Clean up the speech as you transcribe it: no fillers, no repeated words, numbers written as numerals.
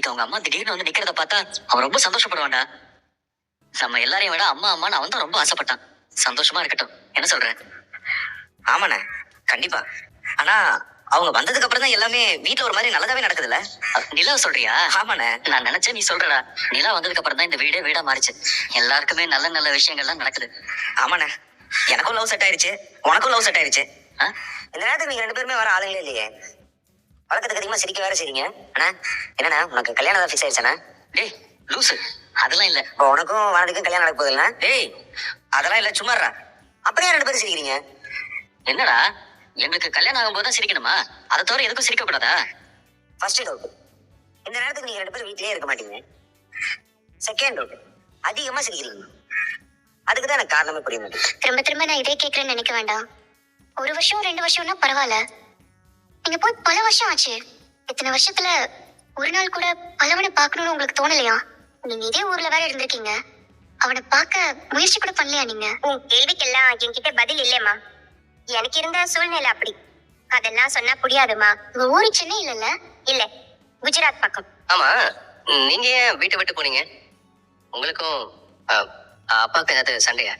நாளைக்கு அவங்க அம்மா திடீர்னு வந்து நிக்கிறத பார்த்தா அவன் ரொம்ப சந்தோஷப்படுவான்டா. நம்ம எல்லாரையும் விட அம்மா அம்மான்னு அவன் தான் ரொம்ப ஆசைப்பட்டான். சந்தோஷமா இருக்கட்டும். என்ன சொல்ற? ஆமாண்ணே, கண்டிப்பா. ஆனா அவங்க வந்ததுக்கு அப்புறம் தான் எல்லாமே வீட்டுல ஒரு மாதிரி நல்லதாவே நடக்குதுல்ல. நிலா சொல்றியா? ஆமாண்ணே. நான் நினைச்சேன் நீ சொல்றடா. நிலா வந்ததுக்கு அப்புறம் தான் இந்த வீடே வீடா மாறிச்சு. எல்லாருக்குமே நல்ல நல்ல விஷயங்கள்லாம் நடக்குது. ஆமாண்ணே, எனக்கும் லவ் செட் ஆயிருச்சு, உனக்கும் லவ் செட் ஆயிருச்சு. ஆ? இந்த நேரத்துக்கு நீங்க 2 பேருமே வர ஆளுங்களே இல்லையே. வழக்கத்துக்கு அதிகமா சிரிக்க வேற செய்றீங்க. அண்ணா, என்னண்ணா உனக்கு கல்யாணம் தான் ஃபிக்ஸ் ஆயிடுச்சாண்ணா? டேய் லூசு, அதெல்லாம் இல்ல. இப்போ உனக்கும் வானதிக்கும் கல்யாணம் நடக்க போகுதுல்ல? டேய், அதெல்லாம் இல்ல, சும்மாறா. அப்படியே 2 பேரும் சிரிக்கிறீங்க. என்னடா, எங்களுக்கு கல்யாணம் ஆகும்போது தான் சிரிக்கணுமா? அதை தவிர எதுக்கும் சிரிக்க கூடாதா? ஃபர்ஸ்ட் டவுட், இந்த நேரத்துக்கு நீங்க 2 பேரும் வீட்லயே இருக்க மாட்டீங்க. செகண்ட் டவுட், அதிகமா சிரிக்கிறீங்க. அதுக்கு தான் எனக்கு காரணமே புரிய மாட்டேங்குது. திரும்ப திரும்ப நான் இதே கேட்கறேன்னு நினைக்க வேண்டாம். 1 வருஷம் 2 வருஷம்னா பரவாயில்ல. நீங்க போய் பல வருஷம் ஆச்சு. இத்தனை வருஷத்துல ஒரு நாள் கூட பலவனை பார்க்கணும்னு உங்களுக்கு தோணலையா? நீங்க இதே ஊர்ல வேற இருந்திருக்கீங்க. அவனை பார்க்க முயற்சி கூட பண்ணலையா நீங்க? உன் கேள்விக்கெல்லாம் என்கிட்ட பதில் இல்லையம்மா. எனக்கு இருந்த சூழ்நிலை அப்படி. அதெல்லாம் சொன்னா புரியாதுமா. உங்க ஊரு சென்னை இல்லல்ல? இல்ல, குஜராத் பக்கம். ஆமா, நீங்க ஏன் வீட்டை விட்டு போனீங்க? உங்களுக்கும் அப்பாவுக்கு ஏதாவது சண்டையா?